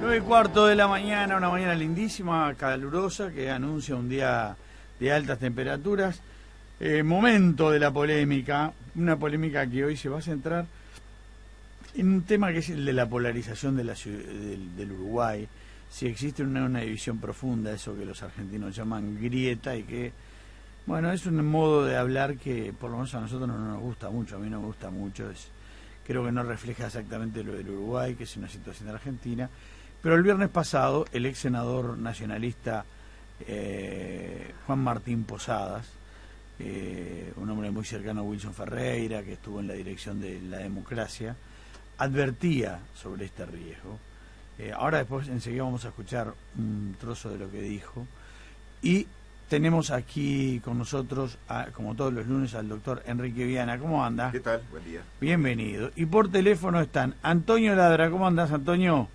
9:15 de la mañana, una mañana lindísima, calurosa, que anuncia un día de altas temperaturas. Momento de la polémica, una polémica que hoy se va a centrar en un tema que es el de la polarización de del Uruguay. Si existe una división profunda, eso que los argentinos llaman grieta, y que, bueno, es un modo de hablar que por lo menos a nosotros no nos gusta mucho, a mí no me gusta mucho, creo que no refleja exactamente lo del Uruguay, que es una situación de Argentina. Pero el viernes pasado, el ex senador nacionalista Juan Martín Posadas, un hombre muy cercano a Wilson Ferreira, que estuvo en la dirección de la democracia, advertía sobre este riesgo. Ahora después enseguida vamos a escuchar un trozo de lo que dijo. Y tenemos aquí con nosotros, como todos los lunes, al doctor Enrique Viana. ¿Cómo anda? ¿Qué tal? Buen día. Bienvenido. Y por teléfono están Antonio Ladra. ¿Cómo andás, Antonio?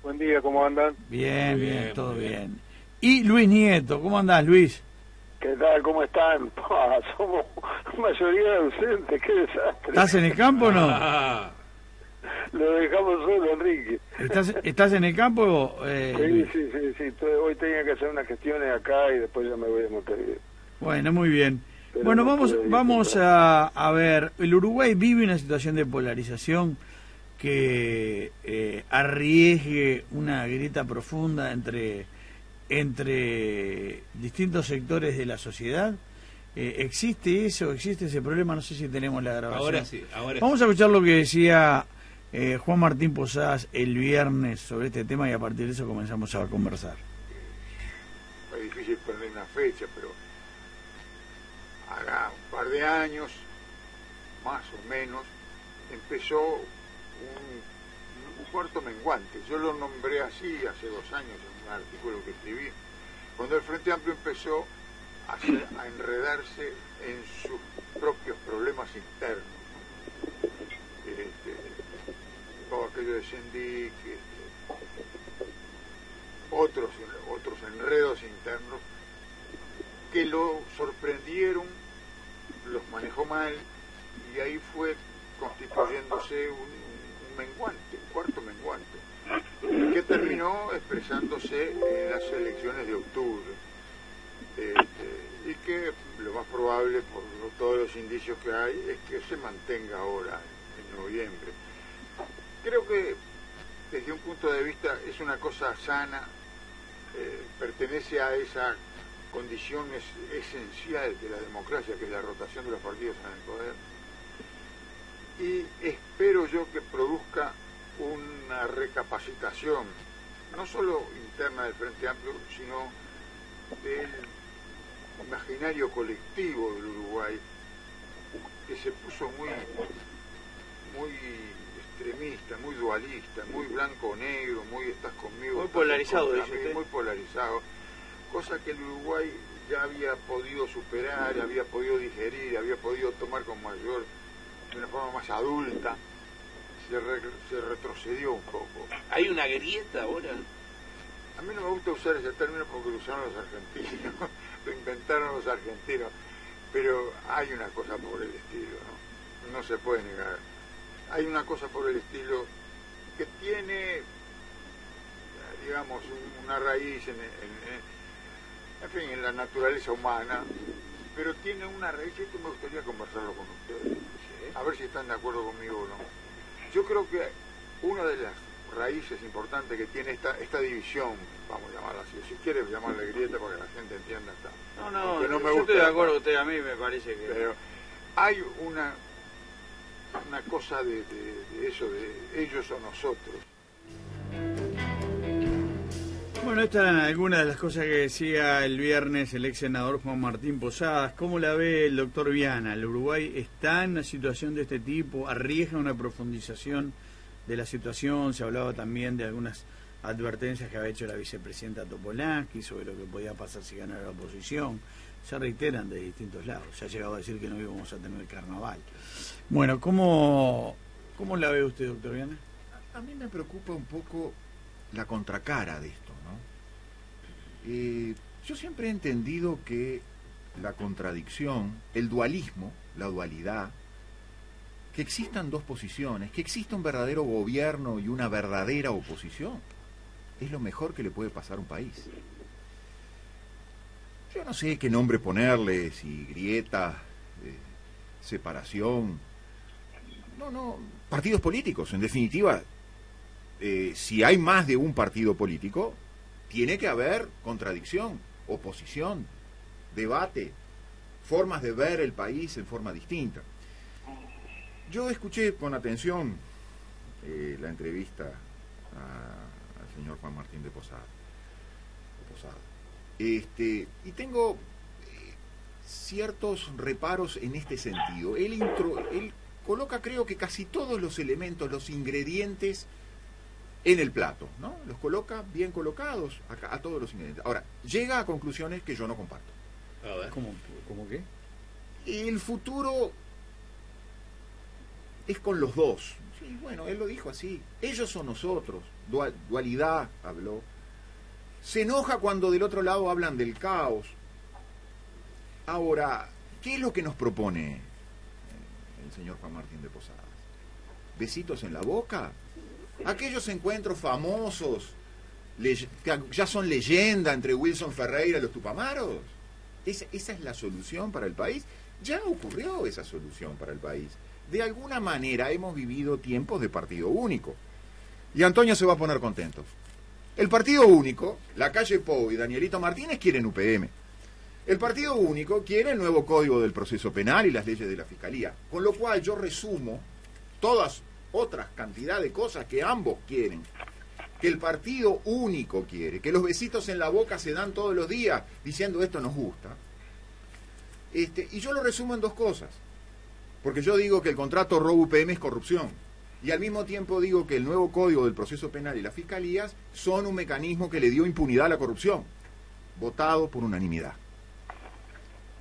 Buen día, ¿cómo andan? Bien, todo bien. Y Luis Nieto. ¿Cómo andás, Luis? ¿Qué tal? ¿Cómo están? Somos mayoría de ausentes, qué desastre. ¿Estás en el campo o no? Lo dejamos solo, Enrique. ¿Estás en el campo? Sí. Hoy tenía que hacer unas gestiones acá y después ya me voy a Montevideo. Bueno, muy bien. Pero bueno, no vamos a ver. El Uruguay vive una situación de polarización que arriesgue una grieta profunda entre distintos sectores de la sociedad. ¿Existe eso? ¿Existe ese problema? No sé si tenemos la grabación. Ahora sí. Vamos a escuchar lo que decía Juan Martín Posadas el viernes sobre este tema y a partir de eso comenzamos a conversar. Es difícil poner una fecha, pero haga un par de años, más o menos, empezó un cuarto menguante. Yo lo nombré así hace 2 años en un artículo que escribí, cuando el Frente Amplio empezó a enredarse en sus propios problemas internos. Todo aquello de Sendic, otros enredos internos que lo sorprendieron, los manejó mal, y ahí fue constituyéndose un menguante, un cuarto menguante, que terminó expresándose en las elecciones de octubre, y que lo más probable, por todos los indicios que hay, es que se mantenga ahora en noviembre. Creo que desde un punto de vista es una cosa sana, pertenece a esa condición esencial de la democracia, que es la rotación de los partidos en el poder, y espero yo que produzca una recapacitación, no solo interna del Frente Amplio, sino del imaginario colectivo del Uruguay, que se puso muy extremista, muy dualista, muy blanco o negro, muy estás conmigo, muy polarizado, dice usted. Muy polarizado, cosa que el Uruguay ya había podido superar, había podido digerir, había podido tomar de una forma más adulta. Se retrocedió un poco. ¿Hay una grieta ahora? A mí no me gusta usar ese término porque lo usaron los argentinos, lo inventaron los argentinos, pero hay una cosa por el estilo, no se puede negar. Hay una cosa por el estilo que tiene, digamos, una raíz en la naturaleza humana, pero tiene una raíz, y esto me gustaría conversarlo con ustedes, a ver si están de acuerdo conmigo o no. Yo creo que una de las raíces importantes que tiene esta división, vamos a llamarla así, si quieres llamarla grieta para que la gente entienda, No me gusta, estoy de acuerdo con usted, a mí me parece que... Pero hay una cosa de eso, de ellos o nosotros. Bueno, estas eran algunas de las cosas que decía el viernes el ex senador Juan Martín Posadas. ¿Cómo la ve el doctor Viana? ¿El Uruguay está en una situación de este tipo? ¿Arriesga una profundización de la situación? Se hablaba también de algunas advertencias que había hecho la vicepresidenta Topolánski sobre lo que podía pasar si ganara la oposición. Se reiteran de distintos lados. Se ha llegado a decir que no íbamos a tener carnaval. Bueno, ¿cómo la ve usted, doctor Viana? A mí me preocupa un poco la contracara de esto, ¿no? Yo siempre he entendido que la contradicción, el dualismo, la dualidad, que existan dos posiciones, que exista un verdadero gobierno y una verdadera oposición. es lo mejor que le puede pasar a un país. Yo no sé qué nombre ponerle, si grieta, separación. No, partidos políticos, en definitiva. Si hay más de un partido político, tiene que haber contradicción, oposición, debate, formas de ver el país en forma distinta. Yo escuché con atención la entrevista al señor Juan Martín de Posada. Y tengo ciertos reparos en este sentido. Él coloca, creo que casi todos los elementos, los ingredientes en el plato, ¿no? Los coloca bien colocados a todos los ingredientes. Ahora, llega a conclusiones que yo no comparto. A ver. ¿Cómo qué? El futuro es con los dos. Sí, bueno, él lo dijo así. Ellos son nosotros. Dualidad, habló. Se enoja cuando del otro lado hablan del caos. Ahora, ¿qué es lo que nos propone el señor Juan Martín de Posadas? ¿Besitos en la boca? Aquellos encuentros famosos, que ya son leyenda entre Wilson Ferreira y los Tupamaros. ¿Esa es la solución para el país? Ya ocurrió esa solución para el país. De alguna manera hemos vivido tiempos de partido único. Y Antonio se va a poner contento. El partido único, la calle Pou y Danielito Martínez quieren UPM. El partido único quiere el nuevo Código del Proceso Penal y las leyes de la Fiscalía. Con lo cual yo resumo todas otras cantidad de cosas que ambos quieren. Que el partido único quiere, que los besitos en la boca se dan todos los días diciendo esto nos gusta. Y yo lo resumo en dos cosas. Porque yo digo que el contrato ROU-UPM es corrupción. Y al mismo tiempo digo que el nuevo Código del Proceso Penal y las Fiscalías son un mecanismo que le dio impunidad a la corrupción. Votado por unanimidad.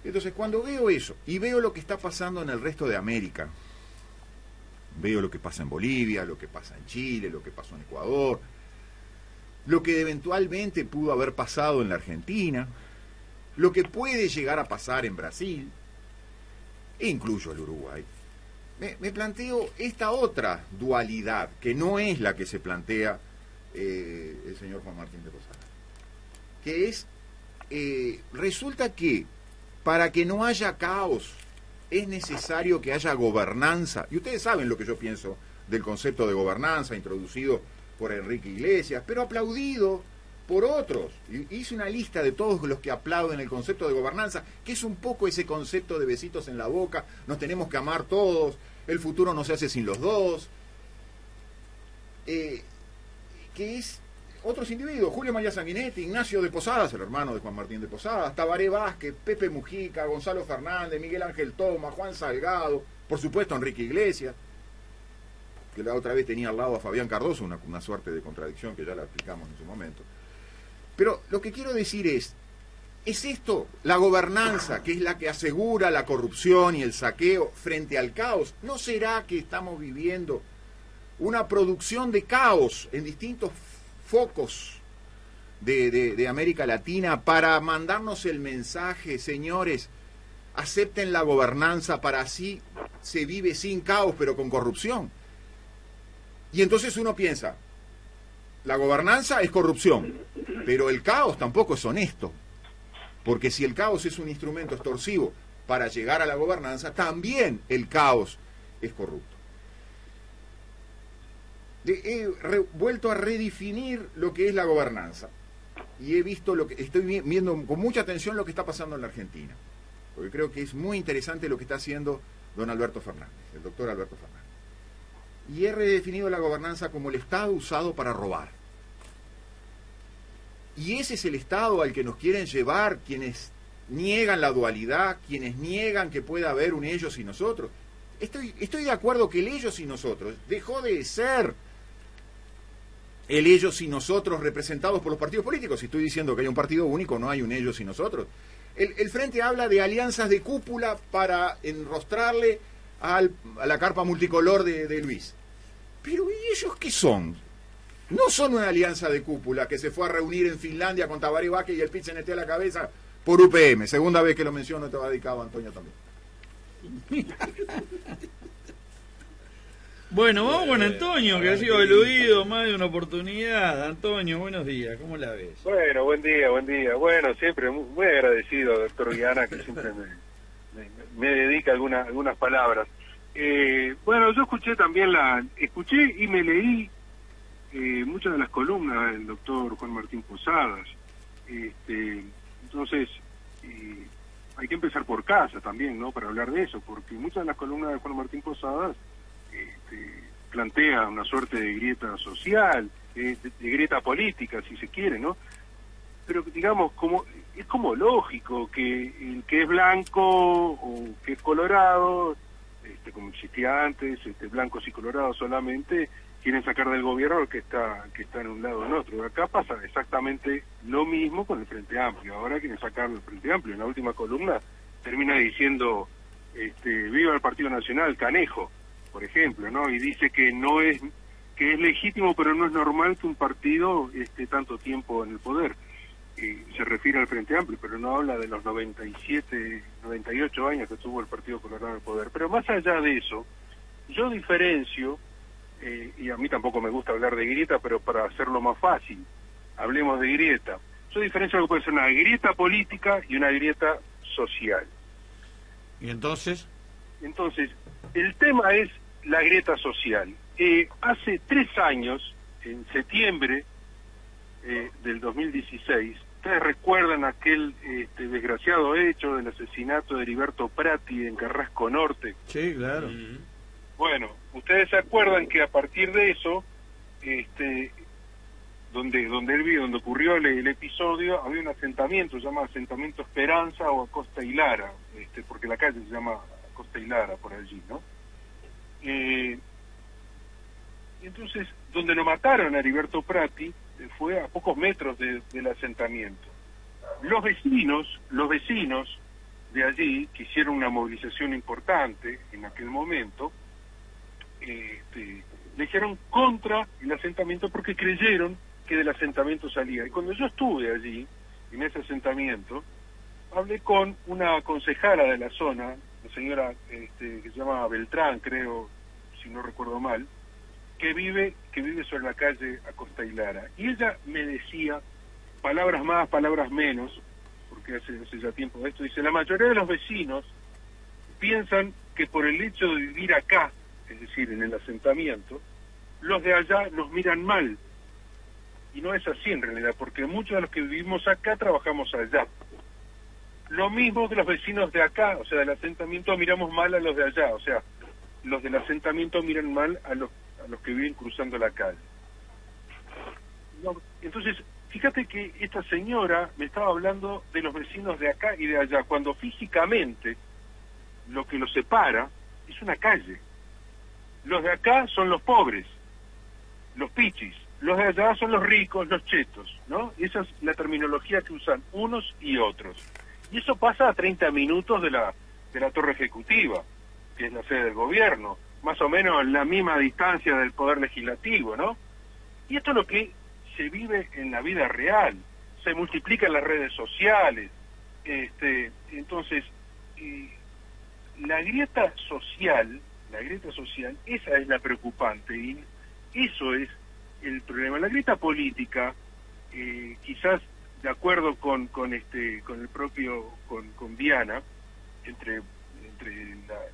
Entonces, cuando veo eso, y veo lo que está pasando en el resto de América, veo lo que pasa en Bolivia, lo que pasa en Chile, lo que pasó en Ecuador, lo que eventualmente pudo haber pasado en la Argentina, lo que puede llegar a pasar en Brasil, e incluyo el Uruguay, me planteo esta otra dualidad, que no es la que se plantea el señor Juan Martín de Posada, que es, resulta que para que no haya caos es necesario que haya gobernanza, y ustedes saben lo que yo pienso del concepto de gobernanza introducido por Enrique Iglesias, pero aplaudido por otros. Hice una lista de todos los que aplauden el concepto de gobernanza, que es un poco ese concepto de besitos en la boca, nos tenemos que amar todos, el futuro no se hace sin los dos, que es otros individuos, Julio María Sanguinetti, Ignacio de Posadas, el hermano de Juan Martín de Posadas, Tabaré Vázquez, Pepe Mujica, Gonzalo Fernández, Miguel Ángel Toma, Juan Salgado, por supuesto Enrique Iglesias, que la otra vez tenía al lado a Fabián Cardoso, una suerte de contradicción que ya la explicamos en su momento. Pero lo que quiero decir es esto, la gobernanza, que es la que asegura la corrupción y el saqueo frente al caos? ¿No será que estamos viviendo una producción de caos en distintos focos de América Latina para mandarnos el mensaje, señores, acepten la gobernanza, para así se vive sin caos pero con corrupción? Y entonces uno piensa, la gobernanza es corrupción, pero el caos tampoco es honesto, porque si el caos es un instrumento extorsivo para llegar a la gobernanza, también el caos es corrupto. He vuelto a redefinir lo que es la gobernanza y he visto estoy viendo con mucha atención lo que está pasando en la Argentina, porque creo que es muy interesante lo que está haciendo don Alberto Fernández, el doctor Alberto Fernández. Y he redefinido la gobernanza como el Estado usado para robar. Y ese es el Estado al que nos quieren llevar quienes niegan la dualidad, quienes niegan que pueda haber un ellos y nosotros. Estoy de acuerdo que el ellos y nosotros dejó de ser el ellos y nosotros representados por los partidos políticos. Si estoy diciendo que hay un partido único, no hay un ellos y nosotros. El Frente habla de alianzas de cúpula para enrostrarle a la carpa multicolor de Luis. Pero ¿y ellos qué son? No son una alianza de cúpula que se fue a reunir en Finlandia con Tabaré Vázquez y el PIT-CNT a la cabeza por UPM. Segunda vez que lo menciono, te va dedicado a Antonio también. Bueno, vamos con Antonio, que ha sido eludido más de una oportunidad. Antonio, buenos días, ¿cómo la ves? Bueno, buen día. Bueno, siempre muy agradecido, doctor Viana, que siempre me dedica algunas palabras. Bueno, yo escuché y me leí muchas de las columnas del doctor Juan Martín Posadas. Entonces, hay que empezar por casa también, ¿no?, para hablar de eso, porque muchas de las columnas de Juan Martín Posadas plantea una suerte de grieta social, de grieta política, si se quiere, ¿no? Pero digamos, es como lógico que el que es blanco o que es colorado, como existía antes, blancos y colorados solamente, quieren sacar del gobierno al que está en un lado o en otro. Acá pasa exactamente lo mismo con el Frente Amplio. Ahora quieren sacar el Frente Amplio. En la última columna termina diciendo viva el Partido Nacional, Canejo, por ejemplo, ¿no? Y dice que es legítimo, pero no es normal que un partido esté tanto tiempo en el poder. Se refiere al Frente Amplio, pero no habla de los 97, 98 años que tuvo el Partido Colorado en el poder. Pero más allá de eso, yo diferencio, y a mí tampoco me gusta hablar de grieta, pero para hacerlo más fácil, hablemos de grieta. Yo diferencio lo que puede ser una grieta política y una grieta social. ¿Y entonces? Entonces, el tema es la grieta social. Hace 3 años, en septiembre del 2016, ustedes recuerdan aquel desgraciado hecho del asesinato de Heriberto Prati en Carrasco Norte. Sí, claro. Bueno, ustedes se acuerdan que a partir de eso, donde ocurrió el episodio, había un asentamiento, se llama Asentamiento Esperanza o Acosta y Lara, porque la calle se llama Acosta y Lara por allí, ¿no? Y entonces, donde lo mataron a Heriberto Prati fue a pocos metros del asentamiento. Los vecinos de allí, que hicieron una movilización importante en aquel momento, le dijeron contra el asentamiento porque creyeron que del asentamiento salía. Y cuando yo estuve allí, en ese asentamiento, hablé con una concejala de la zona, la señora que se llama Beltrán, creo, si no recuerdo mal, que vive sobre la calle Acosta y Lara. Y ella me decía, palabras más, palabras menos, porque hace ya tiempo de esto, dice, la mayoría de los vecinos piensan que por el hecho de vivir acá, es decir, en el asentamiento, los de allá nos miran mal. Y no es así en realidad, porque muchos de los que vivimos acá trabajamos allá. Lo mismo que los vecinos de acá, o sea, del asentamiento, miramos mal a los de allá, o sea, los del asentamiento miran mal a los que viven cruzando la calle. No, entonces, fíjate que esta señora me estaba hablando de los vecinos de acá y de allá, cuando físicamente lo que los separa es una calle. Los de acá son los pobres, los pichis, los de allá son los ricos, los chetos, ¿no? Esa es la terminología que usan unos y otros. Y eso pasa a 30 minutos de la torre ejecutiva, que es la sede del gobierno, más o menos en la misma distancia del poder legislativo, ¿no? Y esto es lo que se vive en la vida real, se multiplica en las redes sociales. Entonces, la grieta social, esa es la preocupante, y eso es el problema. La grieta política, quizás de acuerdo con Viana, entre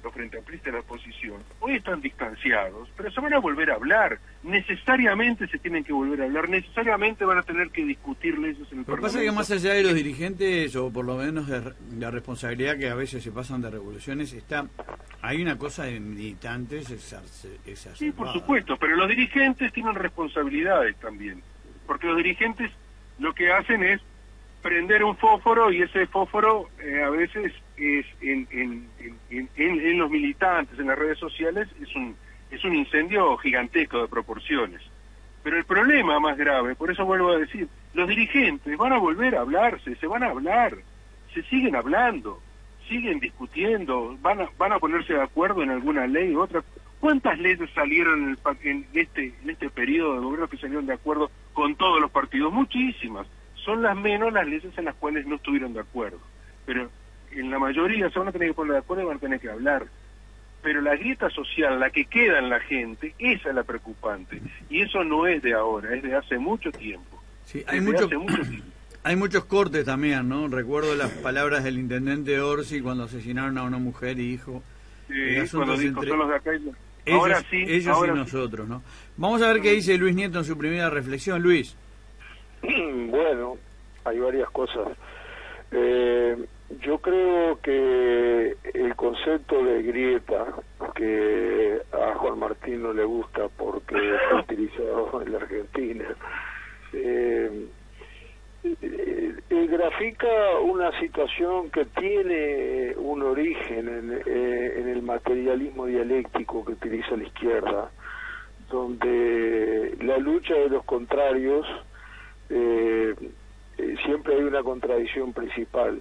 los frente amplistas y la oposición, hoy están distanciados, pero se van a volver a hablar, necesariamente se tienen que volver a hablar, necesariamente van a tener que discutir leyes en el Parlamento. Lo que pasa es que más allá de los dirigentes, o por lo menos de la responsabilidad que a veces se pasan de revoluciones, hay una cosa de militantes exacerbada. Sí, por supuesto, pero los dirigentes tienen responsabilidades también, porque los dirigentes lo que hacen es prender un fósforo, y ese fósforo a veces es en los militantes, en las redes sociales, es un incendio gigantesco de proporciones. Pero el problema más grave, por eso vuelvo a decir, los dirigentes van a volver a hablarse, se van a hablar, se siguen hablando, siguen discutiendo, van a ponerse de acuerdo en alguna ley u otra. ¿Cuántas leyes salieron en este periodo de gobierno que salieron de acuerdo con todos los partidos? Muchísimas. Son las menos las leyes en las cuales no estuvieron de acuerdo. Pero en la mayoría se van a tener que poner de acuerdo y van a tener que hablar. pero la grieta social, la que queda en la gente, esa es la preocupante. Y eso no es de ahora, es de hace mucho tiempo. Sí, Hay muchos cortes también, ¿no? Recuerdo las palabras del intendente Orsi cuando asesinaron a una mujer y hijo. Sí, cuando dijo, son los de acá y los... Ellos y nosotros, ¿no? Vamos a ver qué dice Luis Nieto en su primera reflexión. Luis. Bueno, hay varias cosas. Yo creo que el concepto de grieta, que a Juan Martín no le gusta porque fue utilizado en la Argentina, grafica una situación que tiene un origen en el materialismo dialéctico que utiliza la izquierda, donde la lucha de los contrarios, siempre hay una contradicción principal.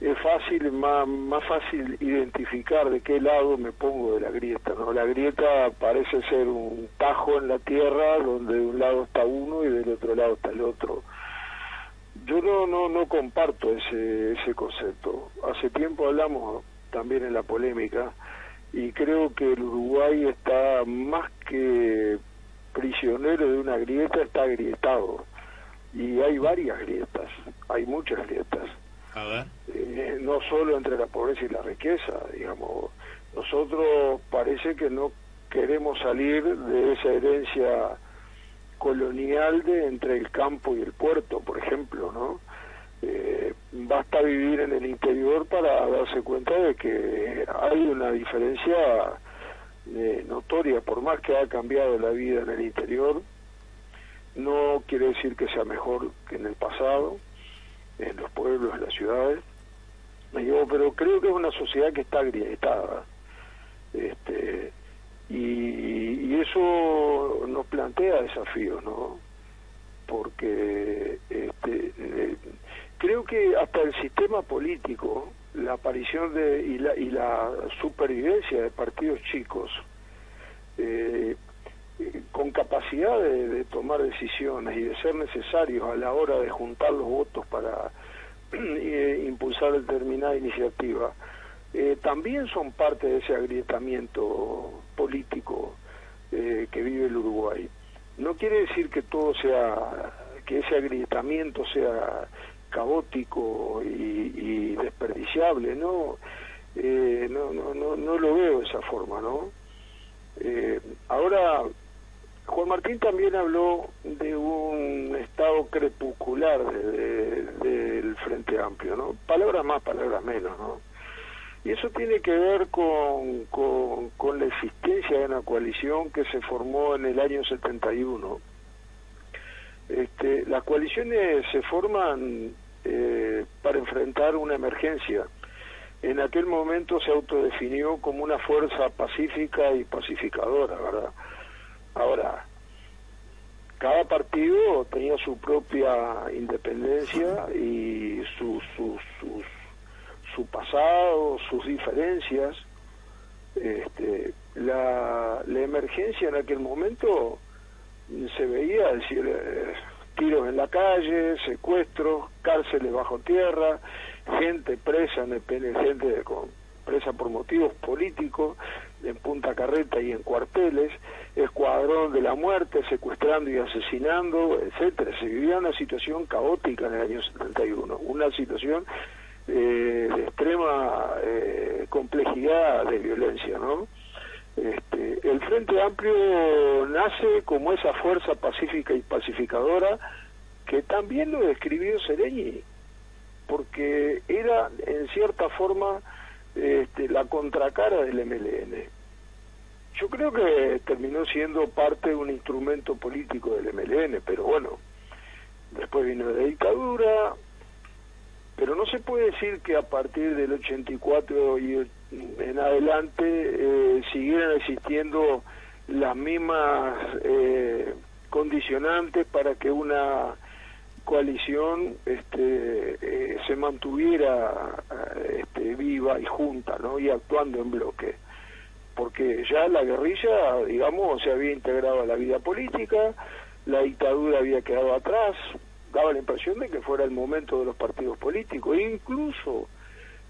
Es fácil, más fácil identificar de qué lado me pongo de la grieta, ¿no? La grieta parece ser un tajo en la tierra donde de un lado está uno y del otro lado está el otro. Yo no comparto ese concepto. Hace tiempo hablamos también en la polémica y creo que el Uruguay está más que prisionero de una grieta, está agrietado. Y hay varias grietas, hay muchas grietas. A ver. No solo entre la pobreza y la riqueza, digamos. Nosotros parece que no queremos salir de esa herencia colonial de entre el campo y el puerto, por ejemplo, ¿no? Basta vivir en el interior para darse cuenta de que hay una diferencia notoria. Por más que ha cambiado la vida en el interior, no quiere decir que sea mejor que en el pasado, en los pueblos, en las ciudades. Pero creo que es una sociedad que está agrietada, y eso nos plantea desafíos, ¿no? Porque creo que hasta el sistema político, la aparición y la supervivencia de partidos chicos, con capacidad de tomar decisiones y de ser necesarios a la hora de juntar los votos para impulsar determinada iniciativa, también son parte de ese agrietamiento político que vive el Uruguay. No quiere decir que que ese agrietamiento sea caótico y desperdiciable, no lo veo de esa forma, ¿no? Ahora, Juan Martín también habló de un estado crepuscular del Frente Amplio, ¿no? Palabras más, palabras menos, ¿no? Y eso tiene que ver con la existencia de una coalición que se formó en el año 71. Las coaliciones se forman para enfrentar una emergencia. En aquel momento se autodefinió como una fuerza pacífica y pacificadora, ¿verdad? Ahora, cada partido tenía su propia independencia y su pasado, sus diferencias. La emergencia en aquel momento se veía, es decir, tiros en la calle, secuestros, cárceles bajo tierra, gente presa presa por motivos políticos en Punta Carreta y en cuarteles, escuadrón de la muerte, secuestrando y asesinando, etcétera. Se vivía una situación caótica en el año 71, una situación de extrema complejidad de violencia, ¿no? El Frente Amplio nace como esa fuerza pacífica y pacificadora que también lo describió Seregni, porque era en cierta forma la contracara del MLN. Yo creo que terminó siendo parte de un instrumento político del MLN, pero bueno, después vino la dictadura, pero no se puede decir que a partir del 84 y en adelante siguieran existiendo las mismas condicionantes para que una coalición se mantuviera viva y junta, ¿no? Y actuando en bloque, porque ya la guerrilla, digamos, se había integrado a la vida política, la dictadura había quedado atrás, daba la impresión de que fuera el momento de los partidos políticos, e incluso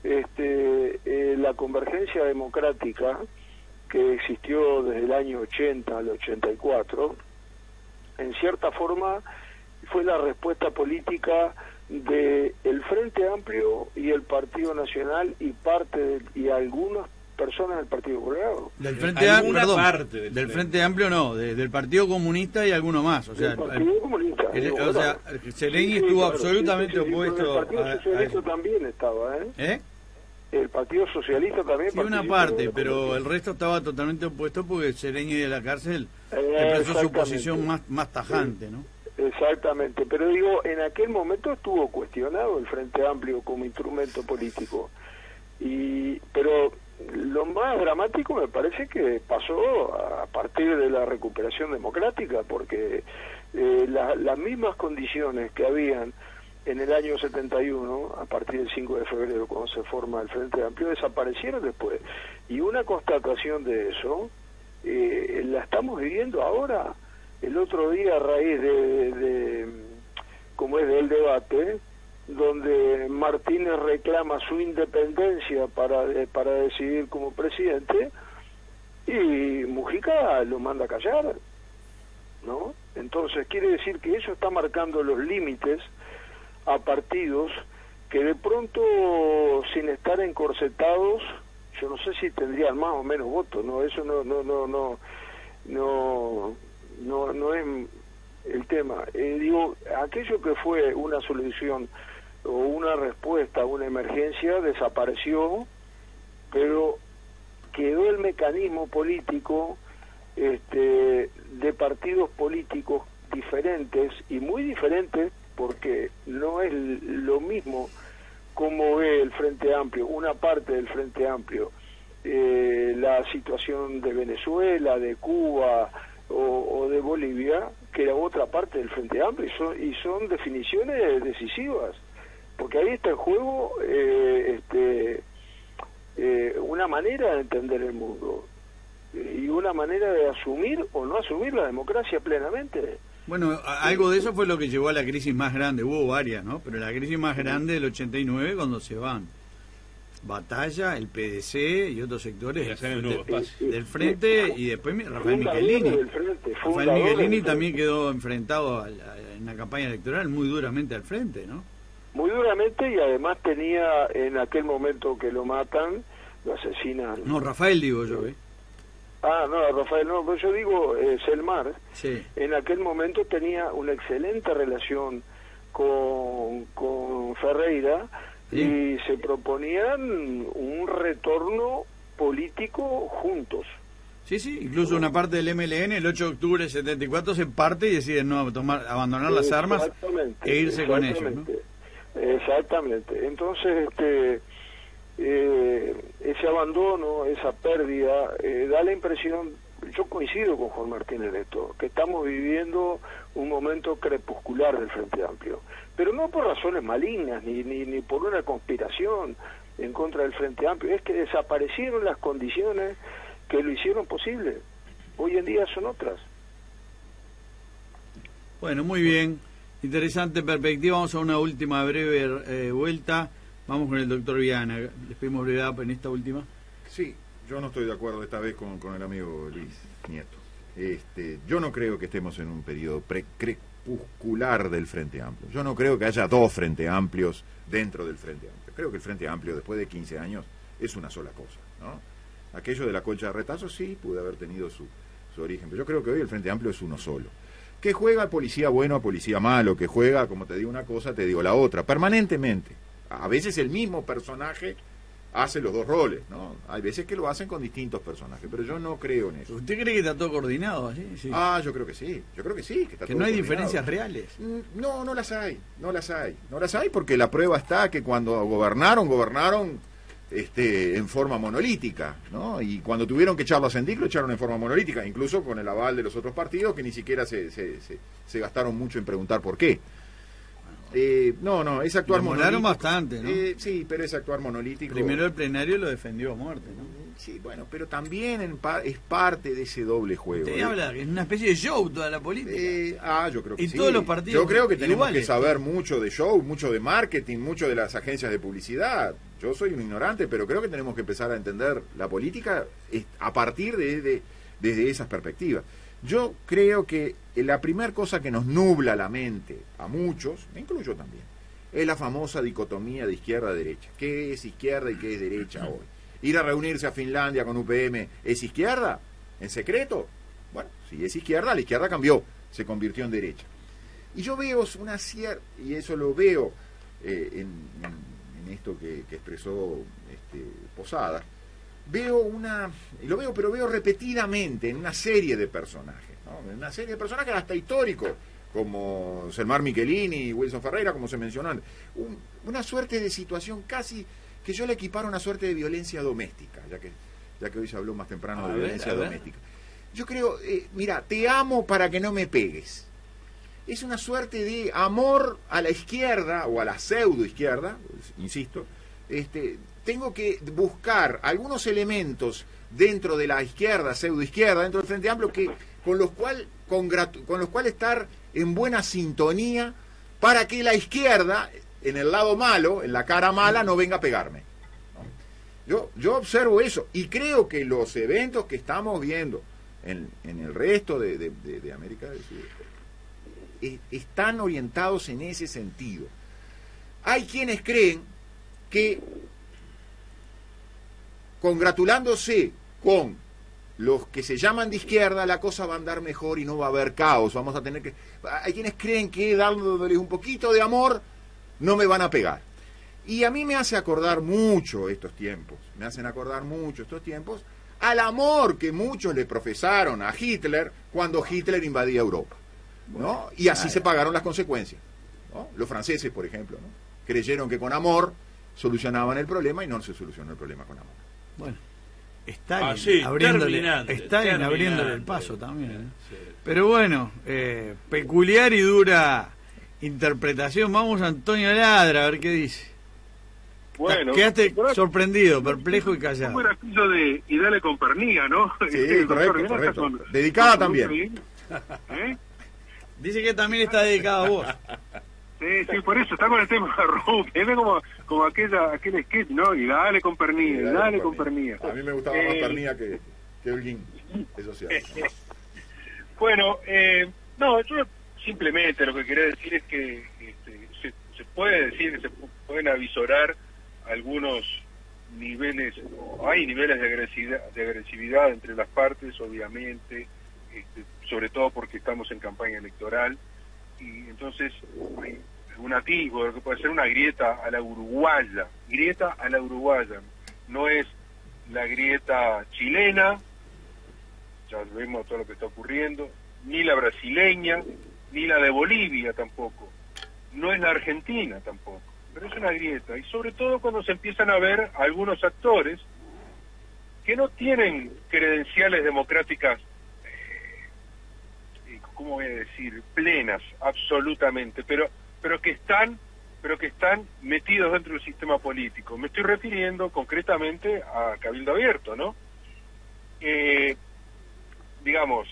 la convergencia democrática que existió desde el año 80 al 84, en cierta forma fue la respuesta política de el Frente Amplio y el Partido Nacional y algunas personas del Partido Colorado. Del Frente Amplio, perdón, del Frente Amplio no, del Partido Comunista y alguno más. O sea, del Partido Comunista. O sea, Seregni estuvo absolutamente opuesto. El Partido Socialista también estaba, El Partido Socialista también. Sí, una parte, pero el resto estaba totalmente opuesto porque Seregni de la cárcel expresó su posición más tajante, ¿no? Exactamente, pero digo, en aquel momento estuvo cuestionado el Frente Amplio como instrumento político, pero lo más dramático me parece que pasó a partir de la recuperación democrática, porque las mismas condiciones que habían en el año 71, a partir del 5 de febrero, cuando se forma el Frente Amplio, desaparecieron después. Y una constatación de eso la estamos viviendo ahora. El otro día, a raíz como es del debate, donde Martínez reclama su independencia para decidir como presidente, y Mujica lo manda a callar, ¿no? Entonces quiere decir que eso está marcando los límites a partidos que de pronto, sin estar encorsetados, yo no sé si tendrían más o menos votos, no, eso no es el tema. Digo, aquello que fue una solución o una respuesta a una emergencia desapareció, pero quedó el mecanismo político de partidos políticos diferentes y muy diferentes, porque no es lo mismo como ve el Frente Amplio, una parte del Frente Amplio, la situación de Venezuela, de Cuba o de Bolivia, que la otra parte del Frente Amplio, y son definiciones decisivas, porque ahí está en juego una manera de entender el mundo y una manera de asumir o no asumir la democracia plenamente. Bueno, algo de eso fue lo que llevó a la crisis más grande, hubo varias, ¿no? Pero la crisis más grande del 89, cuando se van Batalla, el PDC y otros sectores del Frente, y después Rafael Michelini. Rafael Michelini también quedó enfrentado en la campaña electoral muy duramente al Frente, ¿no? Muy duramente, y además tenía, en aquel momento que lo matan, lo asesinan. No, Rafael digo yo, No, Rafael no, pero yo digo Selmar, sí. En aquel momento tenía una excelente relación con Ferreira, sí. Y se proponían un retorno político juntos. Sí, incluso una parte del MLN el 8 de octubre del 74 se parte y deciden abandonar las armas e irse con ellos, ¿no? Exactamente. Entonces, ese abandono, esa pérdida, da la impresión, yo coincido con Juan Martín en esto, que estamos viviendo un momento crepuscular del Frente Amplio, pero no por razones malignas, ni por una conspiración en contra del Frente Amplio, es que desaparecieron las condiciones que lo hicieron posible. Hoy en día son otras. Bueno, muy bien, interesante perspectiva. Vamos a una última breve vuelta. Vamos con el doctor Viana. Les pedimos brevedad en esta última. Sí, yo no estoy de acuerdo esta vez con el amigo Luis Nieto. Yo no creo que estemos en un periodo crepuscular del Frente Amplio. Yo no creo que haya dos Frente Amplios dentro del Frente Amplio. Creo que el Frente Amplio, después de 15 años, es una sola cosa, ¿no? Aquello de la colcha de retazos sí puede haber tenido su origen, pero yo creo que hoy el Frente Amplio es uno solo. Que juega a policía bueno, a policía malo, que juega, como te digo una cosa, te digo la otra, permanentemente. A veces el mismo personaje hace los dos roles, ¿no? Hay veces que lo hacen con distintos personajes, pero yo no creo en eso. ¿Usted cree que está todo coordinado así? Sí. Yo creo que sí, que está que todo no hay coordinado. Diferencias reales. No las hay porque la prueba está que cuando gobernaron en forma monolítica, ¿no? Y cuando tuvieron que echarlo a Sendic, lo echaron en forma monolítica, incluso con el aval de los otros partidos que ni siquiera se gastaron mucho en preguntar por qué. Es actuar monolítico. Bastante, ¿no? Sí, pero es actuar monolítico. Primero el plenario lo defendió a muerte, ¿no? Sí, bueno, pero también es parte de ese doble juego. Usted habla que es una especie de show toda la política. Yo creo que sí. Y todos los partidos. Yo creo que tenemos que saber mucho de show, mucho de marketing, mucho de las agencias de publicidad. Yo soy un ignorante, pero creo que tenemos que empezar a entender la política a partir desde esas perspectivas. Yo creo que la primera cosa que nos nubla la mente a muchos, me incluyo también, es la famosa dicotomía de izquierda-derecha. ¿Qué es izquierda y qué es derecha hoy? Ir a reunirse a Finlandia con UPM, ¿es izquierda? ¿En secreto? Bueno, si es izquierda, la izquierda cambió, se convirtió en derecha. Y yo veo una cierta, y eso lo veo en esto que expresó Posada, pero veo repetidamente en una serie de personajes, ¿no? En una serie de personajes hasta históricos, como Selmar Michelini y Wilson Ferreira, como se mencionó antes. Una suerte de situación casi que yo le equiparo a una suerte de violencia doméstica, ya que hoy se habló más temprano de violencia doméstica. Yo creo, mira, te amo para que no me pegues. Es una suerte de amor a la izquierda, o a la pseudo izquierda, insisto. Tengo que buscar algunos elementos dentro de la izquierda, pseudo izquierda, dentro del Frente Amplio, con los cuales estar en buena sintonía para que la izquierda, en el lado malo, en la cara mala, no venga a pegarme, ¿no? Yo observo eso y creo que los eventos que estamos viendo en el resto de América del Sur están orientados en ese sentido. Hay quienes creen que congratulándose con los que se llaman de izquierda, la cosa va a andar mejor y no va a haber caos. Hay quienes creen que dándoles un poquito de amor no me van a pegar. Y a mí me hace acordar mucho estos tiempos, al amor que muchos le profesaron a Hitler cuando Hitler invadía Europa, ¿no? Y así se pagaron las consecuencias, ¿no? Los franceses, por ejemplo, ¿no? Creyeron que con amor solucionaban el problema y no se solucionó el problema con amor. Bueno, Stalin abriéndole el paso también, ¿eh? Sí. Pero bueno, peculiar y dura interpretación. Vamos a Antonio Ladra a ver qué dice. Bueno, quedaste sorprendido, perplejo y callado. Bueno, aquello de y dale con pernía, ¿no? Sí, correcto. Dedicada también. Dice que también está dedicada a vos. Sí, por eso está con el tema de Rupi. Es como aquel sketch, ¿no? Y dale con pernía, y dale con pernía. A mí me gustaba más pernía que Holguín, eso sí. Bueno, no, yo simplemente lo que quería decir es que se puede decir que se pueden avisorar algunos niveles, hay niveles de agresividad entre las partes, obviamente, sobre todo porque estamos en campaña electoral, y entonces hay un atisbo de lo que puede ser una grieta a la uruguaya, no es la grieta chilena, ya vemos todo lo que está ocurriendo, ni la brasileña, ni la de Bolivia tampoco, no es la argentina tampoco, pero es una grieta, y sobre todo cuando se empiezan a ver algunos actores que no tienen credenciales democráticas, ¿cómo voy a decir?, plenas, absolutamente, pero que están metidos dentro del sistema político. Me estoy refiriendo concretamente a Cabildo Abierto, ¿no? Digamos,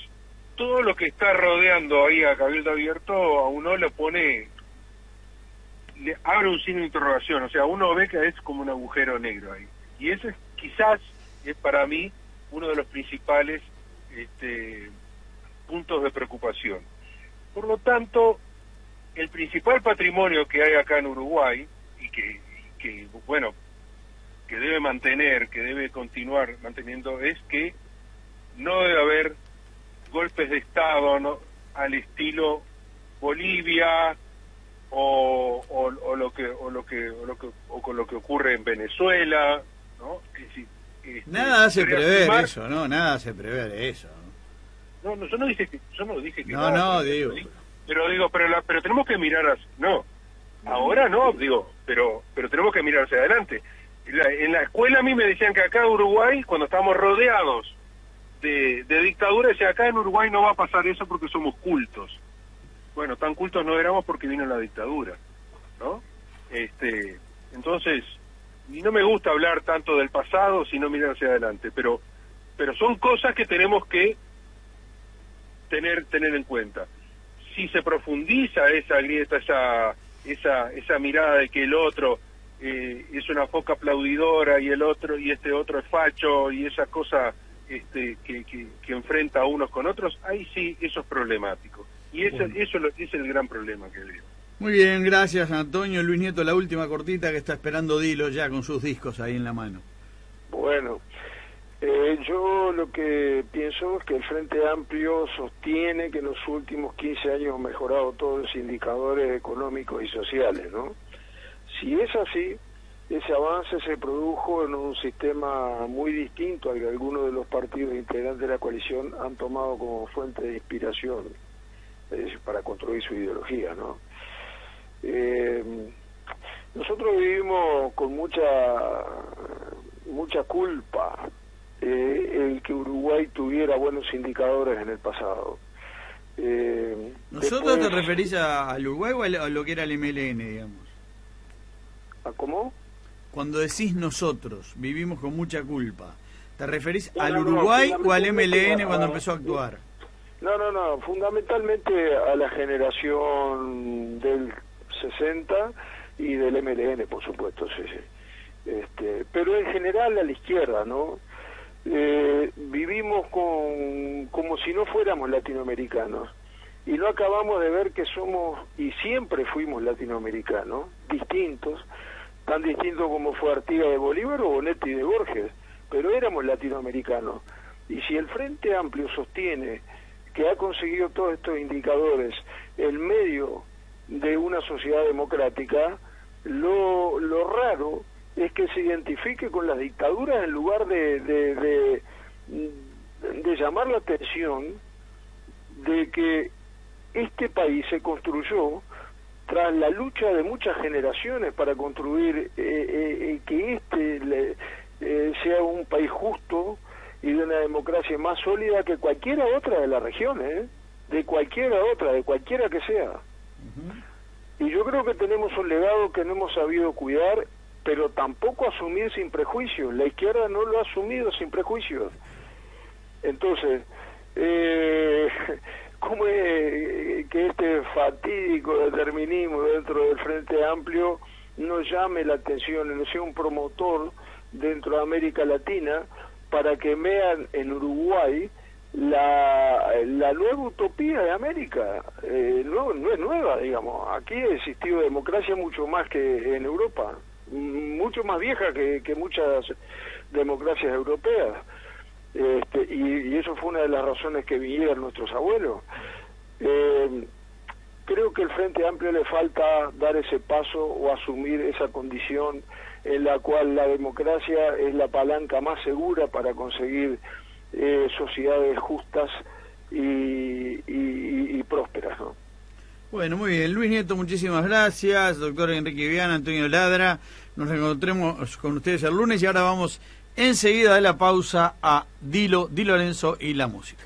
todo lo que está rodeando ahí a Cabildo Abierto a uno le abre un signo de interrogación, o sea, uno ve que es como un agujero negro ahí. Y ese quizás es para mí uno de los principales puntos de preocupación. Por lo tanto, el principal patrimonio que hay acá en Uruguay, y que bueno, que debe mantener, que debe continuar manteniendo, es que no debe haber golpes de Estado, ¿no?, al estilo Bolivia con lo que ocurre en Venezuela, ¿no? Es decir, nada hace prever eso, ¿no? Nada hace prever eso. No, yo no dije que pero tenemos que mirar ahora no, pero tenemos que mirar hacia adelante. En la escuela a mí me decían que acá en Uruguay, cuando estábamos rodeados de dictadura, decía, acá en Uruguay no va a pasar eso porque somos cultos. Bueno, tan cultos no éramos porque vino la dictadura, ¿no? Entonces, y no me gusta hablar tanto del pasado, sino mirar hacia adelante, pero son cosas que tenemos que tener en cuenta. Si se profundiza esa grieta, esa mirada de que el otro es una foca aplaudidora y este otro es facho, y esa cosa que enfrenta a unos con otros, ahí sí, eso es problemático. Y eso es el gran problema que veo. Muy bien, gracias Antonio. Luis Nieto, la última cortita que está esperando Dilo ya con sus discos ahí en la mano. Bueno, yo lo que pienso es que el Frente Amplio sostiene que en los últimos 15 años han mejorado todos los indicadores económicos y sociales, ¿no? Si es así, ese avance se produjo en un sistema muy distinto al que algunos de los partidos integrantes de la coalición han tomado como fuente de inspiración para construir su ideología, ¿no? Nosotros vivimos con mucha culpa el que Uruguay tuviera buenos indicadores en el pasado. ¿Nosotros te referís al Uruguay o a lo que era el MLN, digamos? ¿A cómo? Cuando decís nosotros vivimos con mucha culpa, ¿te referís al Uruguay o al MLN cuando empezó a actuar? No, fundamentalmente a la generación del 60 y del MLN, por supuesto, sí. Pero en general a la izquierda, ¿no? Vivimos como si no fuéramos latinoamericanos, y no acabamos de ver que somos, y siempre fuimos latinoamericanos, distintos, tan distintos como fue Artigas de Bolívar o Bonetti de Borges, pero éramos latinoamericanos. Y si el Frente Amplio sostiene que ha conseguido todos estos indicadores en medio de una sociedad democrática, lo raro es que se identifique con las dictaduras en lugar de llamar la atención de que este país se construyó tras la lucha de muchas generaciones para construir que sea un país justo y de una democracia más sólida que cualquiera otra de las regiones, de cualquiera que sea. Y yo creo que tenemos un legado que no hemos sabido cuidar, pero tampoco asumir sin prejuicios. La izquierda no lo ha asumido sin prejuicios. Entonces, ¿cómo es que este fatídico determinismo dentro del Frente Amplio no llame la atención, no sea un promotor dentro de América Latina para que vean en Uruguay la nueva utopía de América? No es nueva, digamos. Aquí ha existido democracia mucho más que en Europa, mucho más vieja que muchas democracias europeas. Y eso fue una de las razones que vinieron nuestros abuelos. Creo que al Frente Amplio le falta dar ese paso o asumir esa condición en la cual la democracia es la palanca más segura para conseguir sociedades justas y prósperas, ¿no? Bueno, muy bien. Luis Nieto, muchísimas gracias. Doctor Enrique Viviana, Antonio Ladra. Nos reencontremos con ustedes el lunes y ahora vamos enseguida de la pausa a Dilo, Di Lorenzo y la música.